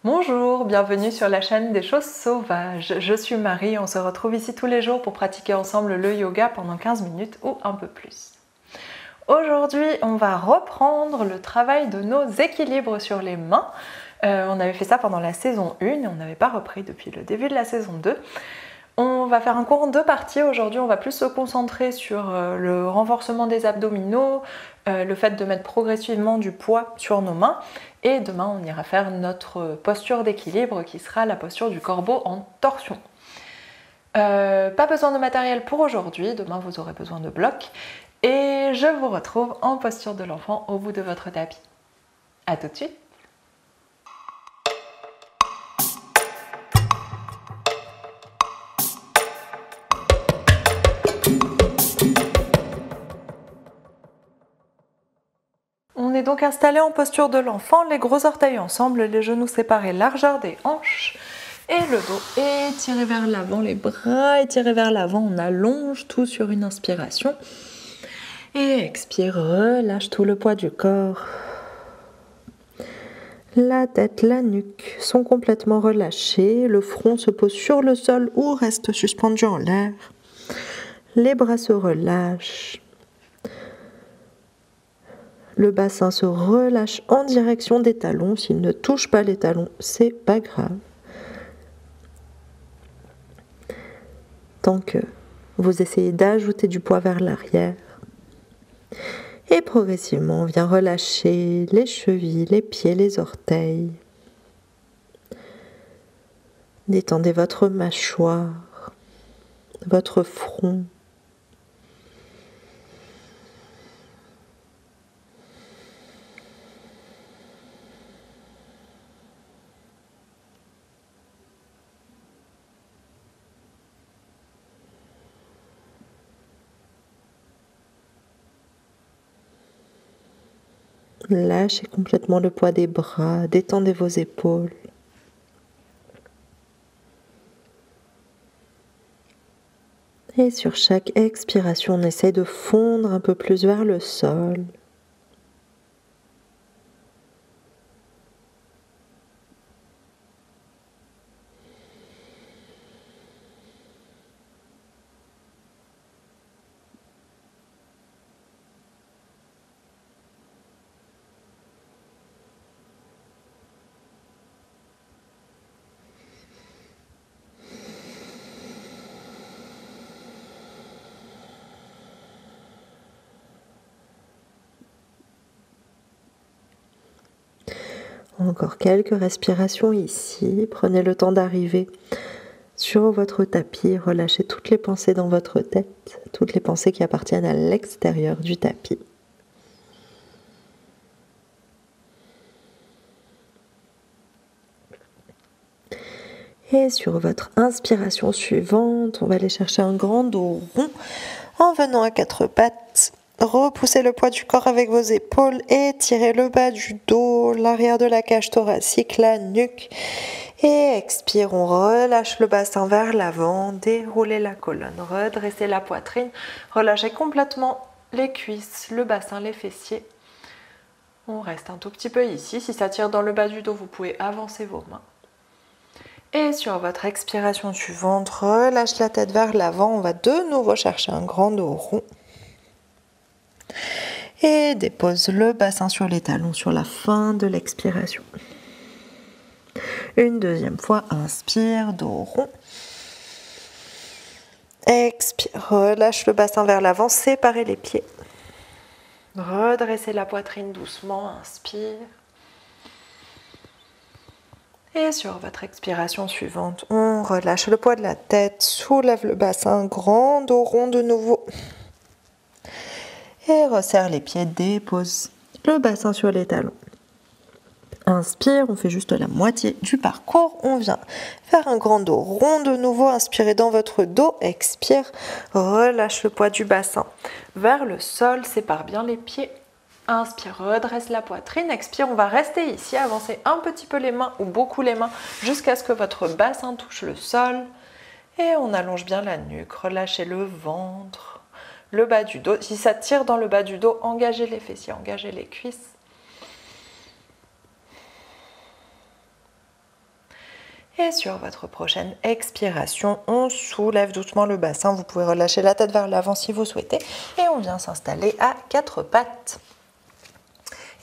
Bonjour, bienvenue sur la chaîne des choses sauvages. Je suis Marie, on se retrouve ici tous les jours pour pratiquer ensemble le yoga pendant 15 minutes ou un peu plus. Aujourd'hui, on va reprendre le travail de nos équilibres sur les mains. On avait fait ça pendant la saison 1 et on n'avait pas repris depuis le début de la saison 2. On va faire un cours en 2 parties. Aujourd'hui, on va plus se concentrer sur le renforcement des abdominaux, le fait de mettre progressivement du poids sur nos mains. Et demain, on ira faire notre posture d'équilibre qui sera la posture du corbeau en torsion. Pas besoin de matériel pour aujourd'hui. Demain, vous aurez besoin de blocs. Et je vous retrouve en posture de l'enfant au bout de votre tapis. A tout de suite. On est donc installé en posture de l'enfant, les gros orteils ensemble, les genoux séparés, largeur des hanches et le dos étiré vers l'avant, les bras étirés vers l'avant, on allonge tout sur une inspiration et expire, relâche tout le poids du corps. La tête, la nuque sont complètement relâchées, le front se pose sur le sol ou reste suspendu en l'air. Les bras se relâchent. Le bassin se relâche en direction des talons. S'il ne touche pas les talons, c'est pas grave. Tant que vous essayez d'ajouter du poids vers l'arrière. Et progressivement, on vient relâcher les chevilles, les pieds, les orteils. Détendez votre mâchoire, votre front. Lâchez complètement le poids des bras, détendez vos épaules. Et sur chaque expiration, on essaye de fondre un peu plus vers le sol. Encore quelques respirations ici. Prenez le temps d'arriver sur votre tapis. Relâchez toutes les pensées dans votre tête, toutes les pensées qui appartiennent à l'extérieur du tapis. Et sur votre inspiration suivante, on va aller chercher un grand dos rond en venant à quatre pattes. Repoussez le poids du corps avec vos épaules et tirez le bas du dos, l'arrière de la cage thoracique, la nuque. Et expire, on relâche le bassin vers l'avant, déroulez la colonne, redressez la poitrine, relâchez complètement les cuisses, le bassin, les fessiers. On reste un tout petit peu ici. Si ça tire dans le bas du dos, vous pouvez avancer vos mains. Et sur votre expiration suivante, relâche la tête vers l'avant. On va de nouveau chercher un grand dos rond. Et dépose le bassin sur les talons sur la fin de l'expiration. Une deuxième fois, inspire, dos rond. Expire, relâche le bassin vers l'avant, séparez les pieds. Redressez la poitrine doucement, inspire. Et sur votre expiration suivante, on relâche le poids de la tête, soulève le bassin, grand dos rond de nouveau. Et resserre les pieds, dépose le bassin sur les talons. Inspire, on fait juste la moitié du parcours. On vient faire un grand dos rond de nouveau. Inspirez dans votre dos, expire, relâche le poids du bassin vers le sol, sépare bien les pieds. Inspire, redresse la poitrine. Expire, on va rester ici, avancer un petit peu les mains ou beaucoup les mains jusqu'à ce que votre bassin touche le sol. Et on allonge bien la nuque, relâchez le ventre. Le bas du dos, si ça tire dans le bas du dos, engagez les fessiers, engagez les cuisses. Et sur votre prochaine expiration, on soulève doucement le bassin. Vous pouvez relâcher la tête vers l'avant si vous souhaitez. Et on vient s'installer à quatre pattes.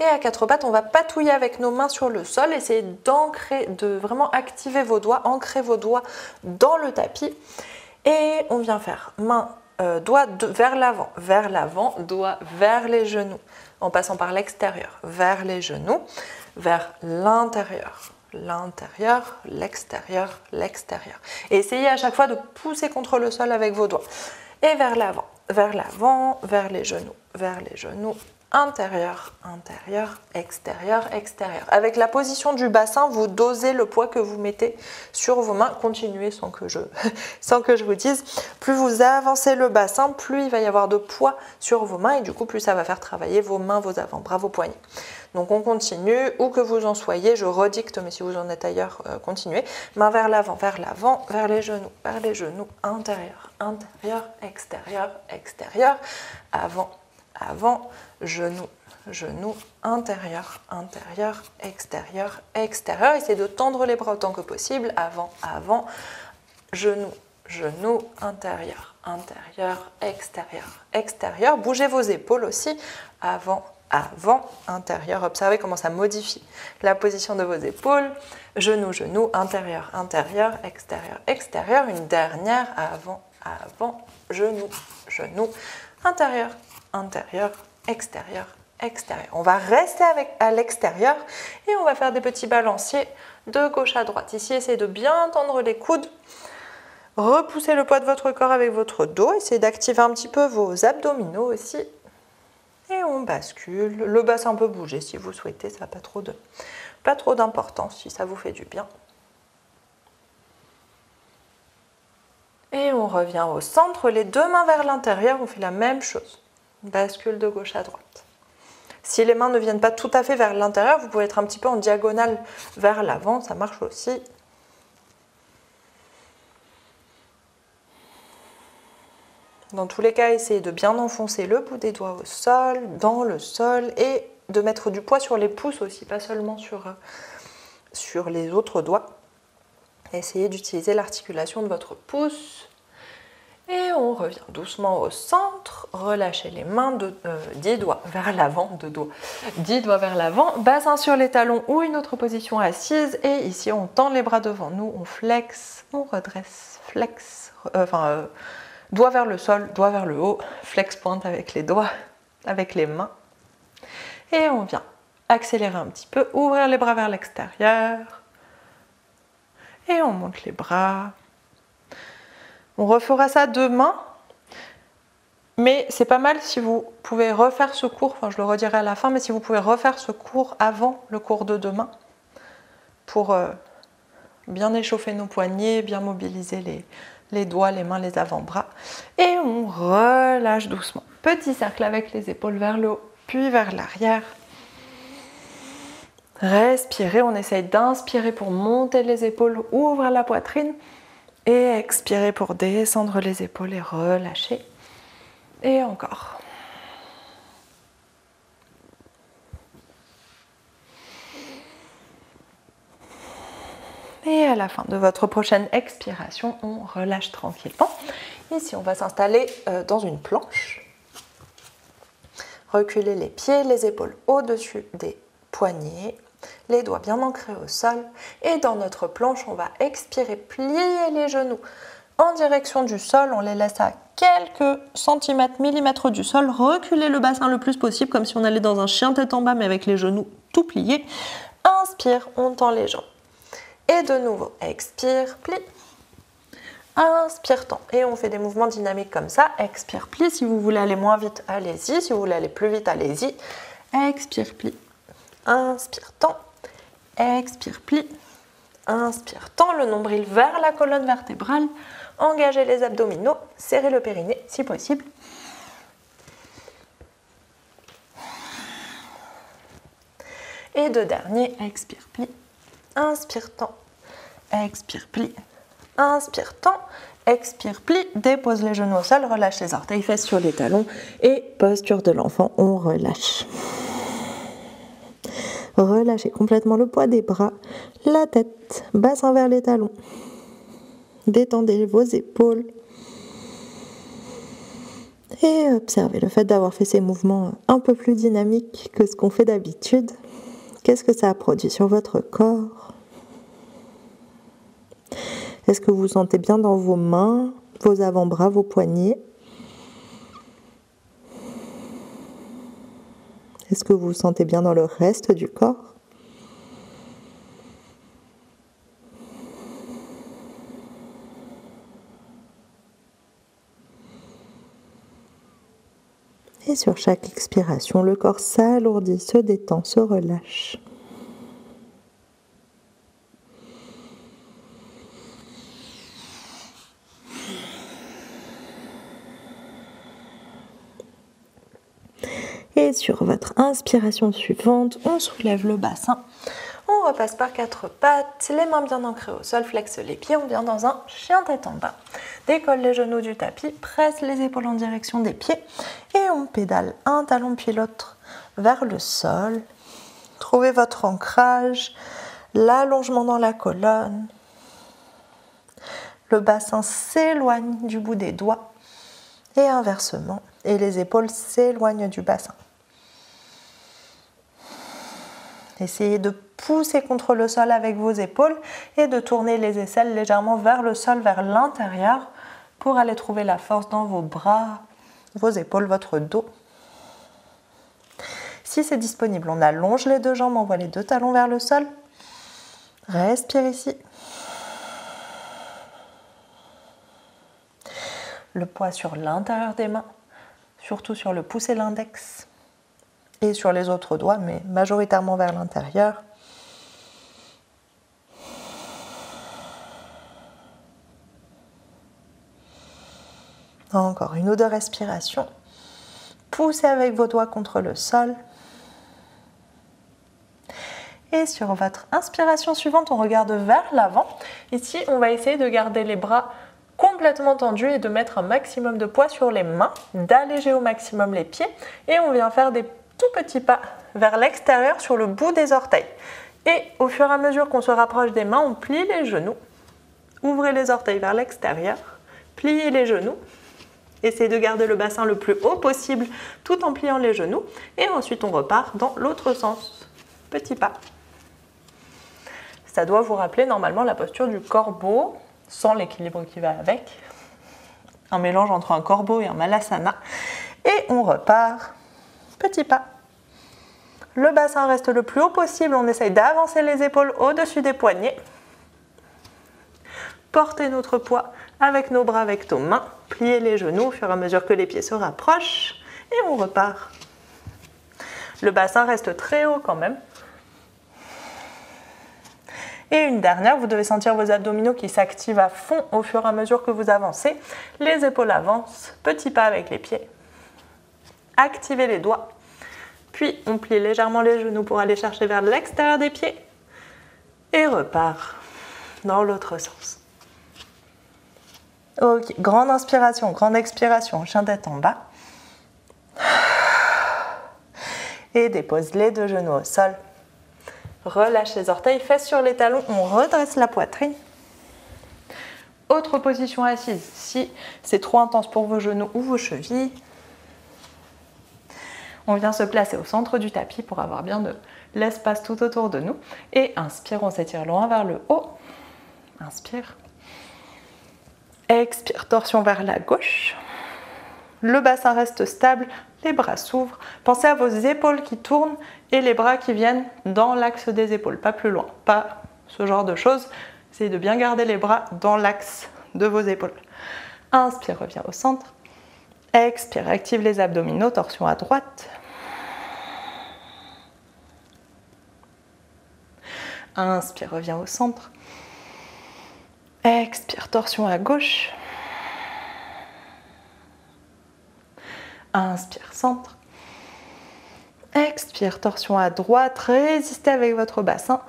Et à quatre pattes, on va patouiller avec nos mains sur le sol. Essayez d'ancrer, de vraiment activer vos doigts, ancrer vos doigts dans le tapis. Et on vient faire doigts vers l'avant, doigts vers les genoux, en passant par l'extérieur, vers les genoux, vers l'intérieur, l'intérieur, l'extérieur, l'extérieur. Et essayez à chaque fois de pousser contre le sol avec vos doigts. Et vers l'avant, vers les genoux, intérieur, intérieur, extérieur, extérieur. Avec la position du bassin, vous dosez le poids que vous mettez sur vos mains. Continuez sans que je vous dise. Plus vous avancez le bassin, plus il va y avoir de poids sur vos mains et du coup, plus ça va faire travailler vos mains, vos avant-bras, vos poignets. Donc on continue, où que vous en soyez, je redicte, mais si vous en êtes ailleurs, continuez. Main vers l'avant, vers les genoux, intérieur, intérieur, extérieur, extérieur, avant, genou, intérieur, extérieur, extérieur. Essayez de tendre les bras autant que possible, avant, genou, intérieur, extérieur, extérieur. Bougez vos épaules aussi, avant, intérieur. Observez comment ça modifie la position de vos épaules. Genou, intérieur, extérieur, extérieur. Une dernière, avant, genou, intérieur, extérieur, extérieur. On va rester à l'extérieur et on va faire des petits balanciers de gauche à droite. Ici, essayez de bien tendre les coudes. Repoussez le poids de votre corps avec votre dos. Essayez d'activer un petit peu vos abdominaux aussi. Et on bascule. Le bassin peut bouger si vous souhaitez. Ça n'a pas trop d'importance si ça vous fait du bien. Et on revient au centre. Les deux mains vers l'intérieur. On fait la même chose. Bascule de gauche à droite. Si les mains ne viennent pas tout à fait vers l'intérieur, vous pouvez être un petit peu en diagonale vers l'avant. Ça marche aussi. Dans tous les cas, essayez de bien enfoncer le bout des doigts au sol, dans le sol, et de mettre du poids sur les pouces aussi, pas seulement sur les autres doigts. Essayez d'utiliser l'articulation de votre pouce. Et on revient doucement au centre. Relâchez les mains, 10 doigts vers l'avant, 10 doigts vers l'avant, bassin sur les talons ou une autre position assise. Et ici, on tend les bras devant nous, on flex, on redresse, flex, doigt vers le sol, doigt vers le haut, flex pointe avec les doigts, avec les mains. Et on vient accélérer un petit peu, ouvrir les bras vers l'extérieur. Et on monte les bras. On refera ça demain. Mais c'est pas mal si vous pouvez refaire ce cours, enfin je le redirai à la fin, mais si vous pouvez refaire ce cours avant le cours de demain pour bien échauffer nos poignets, bien mobiliser les doigts, les mains, les avant-bras. Et on relâche doucement. Petit cercle avec les épaules vers le haut, puis vers l'arrière. Respirez, on essaye d'inspirer pour monter les épaules, ouvrir la poitrine. Et expirez pour descendre les épaules et relâcher. Et encore. Et à la fin de votre prochaine expiration, on relâche tranquillement. Ici, on va s'installer dans une planche. Reculez les pieds, les épaules au-dessus des poignets, les doigts bien ancrés au sol. Et dans notre planche, on va expirer, plier les genoux en direction du sol. On les laisse à quelques centimètres, millimètres du sol. Reculez le bassin le plus possible, comme si on allait dans un chien tête en bas, mais avec les genoux tout pliés. Inspire, on tend les jambes. Et de nouveau, expire, plie. Inspire, tend. Et on fait des mouvements dynamiques comme ça. Expire, plie. Si vous voulez aller moins vite, allez-y. Si vous voulez aller plus vite, allez-y. Expire, plie. Inspire, tend. Expire, plie. Inspire, tend le nombril vers la colonne vertébrale. Engagez les abdominaux. Serrez le périnée si possible. Et deux derniers. Expire, plie. Inspire, tend. Expire, plie. Inspire, tend. Expire, plie. Dépose les genoux au sol. Relâche les orteils, fesses sur les talons. Et posture de l'enfant, on relâche. Relâchez complètement le poids des bras, la tête, bassin vers les talons. Détendez vos épaules. Et observez le fait d'avoir fait ces mouvements un peu plus dynamiques que ce qu'on fait d'habitude. Qu'est-ce que ça a produit sur votre corps? Est-ce que vous vous sentez bien dans vos mains, vos avant-bras, vos poignets? Est-ce que vous vous sentez bien dans le reste du corps? Et sur chaque expiration, le corps s'alourdit, se détend, se relâche. Et sur votre inspiration suivante, on soulève le bassin. On repasse par 4 pattes, les mains bien ancrées au sol, flexe les pieds, on vient dans un chien tête en bas. Décolle les genoux du tapis, presse les épaules en direction des pieds et on pédale un talon puis l'autre vers le sol. Trouvez votre ancrage, l'allongement dans la colonne. Le bassin s'éloigne du bout des doigts et inversement, et les épaules s'éloignent du bassin. Essayez de pousser contre le sol avec vos épaules et de tourner les aisselles légèrement vers le sol, vers l'intérieur pour aller trouver la force dans vos bras, vos épaules, votre dos. Si c'est disponible, on allonge les deux jambes, on envoie les deux talons vers le sol. Respire ici. Le poids sur l'intérieur des mains, surtout sur le pouce et l'index. Et sur les autres doigts, mais majoritairement vers l'intérieur. Encore une ou deux respirations. Poussez avec vos doigts contre le sol. Et sur votre inspiration suivante, on regarde vers l'avant. Ici, on va essayer de garder les bras complètement tendus et de mettre un maximum de poids sur les mains, d'alléger au maximum les pieds. Et on vient faire des tout petits pas vers l'extérieur sur le bout des orteils. Et au fur et à mesure qu'on se rapproche des mains, on plie les genoux. Ouvrez les orteils vers l'extérieur, pliez les genoux. Essayez de garder le bassin le plus haut possible tout en pliant les genoux. Et ensuite, on repart dans l'autre sens. Petit pas. Ça doit vous rappeler normalement la posture du corbeau, sans l'équilibre qui va avec. Un mélange entre un corbeau et un malasana. Et on repart. Petit pas. Le bassin reste le plus haut possible. On essaye d'avancer les épaules au-dessus des poignets. Portez notre poids avec nos bras, avec nos mains. Pliez les genoux au fur et à mesure que les pieds se rapprochent. Et on repart. Le bassin reste très haut quand même. Et une dernière, vous devez sentir vos abdominaux qui s'activent à fond au fur et à mesure que vous avancez. Les épaules avancent. Petit pas avec les pieds. Activez les doigts. Puis on plie légèrement les genoux pour aller chercher vers l'extérieur des pieds. Et repart dans l'autre sens. Ok, grande inspiration, grande expiration, chien tête en bas. Et dépose les deux genoux au sol. Relâche les orteils, fesses sur les talons, on redresse la poitrine. Autre position assise, si c'est trop intense pour vos genoux ou vos chevilles. On vient se placer au centre du tapis pour avoir bien de l'espace tout autour de nous. Et inspire, on s'étire loin vers le haut. Inspire. Expire, torsion vers la gauche. Le bassin reste stable, les bras s'ouvrent. Pensez à vos épaules qui tournent et les bras qui viennent dans l'axe des épaules, pas plus loin. Pas ce genre de choses. Essayez de bien garder les bras dans l'axe de vos épaules. Inspire, reviens au centre. Expire, active les abdominaux, torsion à droite. Inspire, reviens au centre. Expire, torsion à gauche. Inspire, centre. Expire, torsion à droite. Résistez avec votre bassin.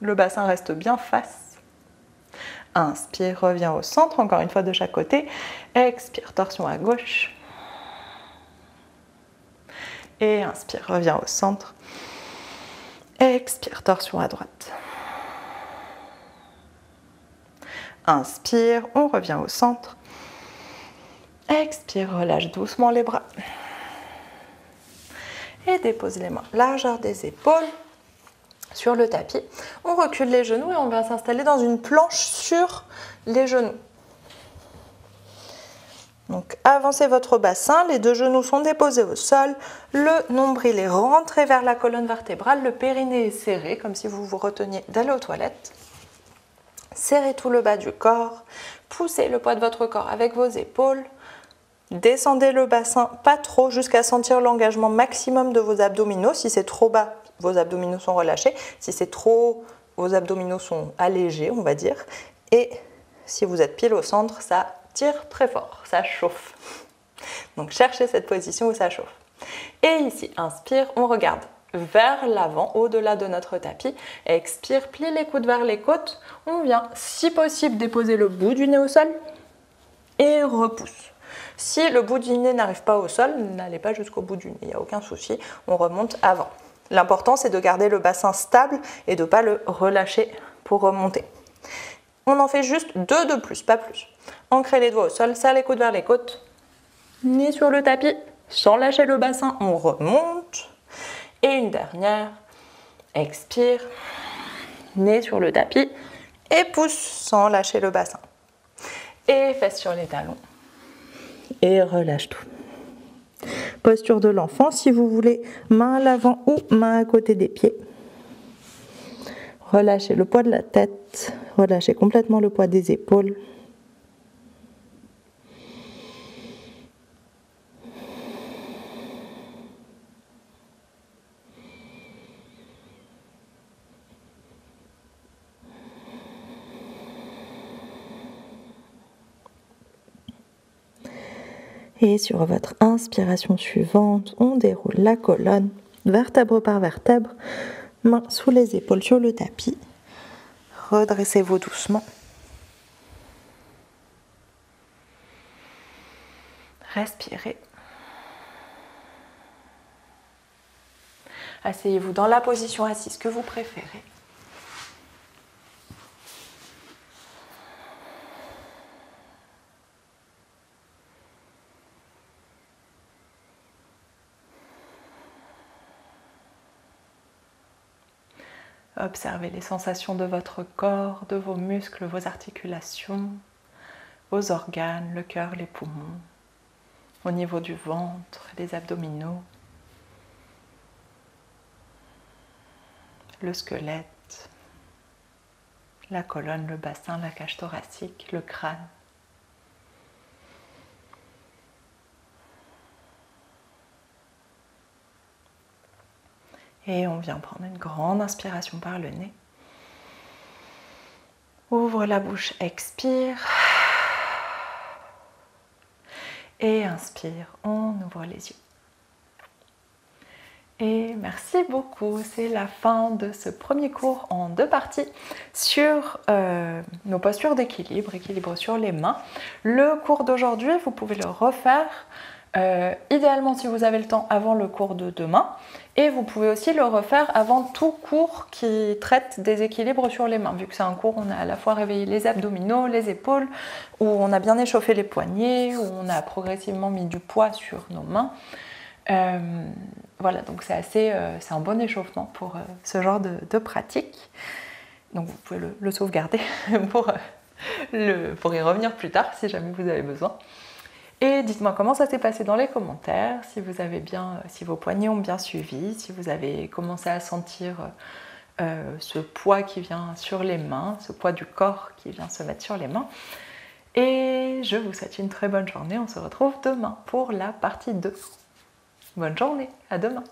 Le bassin reste bien face. Inspire, reviens au centre, encore une fois de chaque côté. Expire, torsion à gauche. Et inspire, reviens au centre. Expire, torsion à droite. Inspire, on revient au centre. Expire, relâche doucement les bras. Et dépose les mains, largeur des épaules sur le tapis. On recule les genoux et on va s'installer dans une planche sur les genoux. Donc avancez votre bassin, les deux genoux sont déposés au sol, le nombril est rentré vers la colonne vertébrale, le périnée est serré comme si vous vous reteniez d'aller aux toilettes. Serrez tout le bas du corps, poussez le poids de votre corps avec vos épaules, descendez le bassin pas trop jusqu'à sentir l'engagement maximum de vos abdominaux. Si c'est trop bas, vos abdominaux sont relâchés. Si c'est trop, vos abdominaux sont allégés, on va dire. Et si vous êtes pile au centre, ça tire très fort, ça chauffe. Donc cherchez cette position où ça chauffe. Et ici, inspire, on regarde vers l'avant, au-delà de notre tapis. Expire, plie les coudes vers les côtes. On vient, si possible, déposer le bout du nez au sol et repousse. Si le bout du nez n'arrive pas au sol, n'allez pas jusqu'au bout du nez, il n'y a aucun souci, on remonte avant. L'important, c'est de garder le bassin stable et de ne pas le relâcher pour remonter. On en fait juste 2 de plus, pas plus. Ancrez les doigts au sol, serre les coudes vers les côtes, nez sur le tapis, sans lâcher le bassin, on remonte. Et une dernière, expire, nez sur le tapis et pousse sans lâcher le bassin. Et fesses sur les talons. Et relâche tout. Posture de l'enfant, si vous voulez, main à l'avant ou main à côté des pieds. Relâchez le poids de la tête, relâchez complètement le poids des épaules. Et sur votre inspiration suivante, on déroule la colonne, vertèbre par vertèbre, mains sous les épaules sur le tapis. Redressez-vous doucement. Respirez. Asseyez-vous dans la position assise que vous préférez. Observez les sensations de votre corps, de vos muscles, vos articulations, vos organes, le cœur, les poumons, au niveau du ventre, les abdominaux, le squelette, la colonne, le bassin, la cage thoracique, le crâne. Et on vient prendre une grande inspiration par le nez. Ouvre la bouche, expire. Et inspire, on ouvre les yeux. Et merci beaucoup, c'est la fin de ce premier cours en 2 parties sur nos postures d'équilibre, équilibre sur les mains. Le cours d'aujourd'hui, vous pouvez le refaire idéalement si vous avez le temps avant le cours de demain, et vous pouvez aussi le refaire avant tout cours qui traite des équilibres sur les mains, vu que c'est un cours où on a à la fois réveillé les abdominaux, les épaules, où on a bien échauffé les poignets, où on a progressivement mis du poids sur nos mains. Voilà, donc c'est un bon échauffement pour ce genre de pratique. Donc vous pouvez le sauvegarder pour y revenir plus tard si jamais vous avez besoin. Et dites-moi comment ça s'est passé dans les commentaires, si vos poignets ont bien suivi, si vous avez commencé à sentir ce poids qui vient sur les mains, ce poids du corps qui vient se mettre sur les mains. Et je vous souhaite une très bonne journée, on se retrouve demain pour la partie 2. Bonne journée, à demain.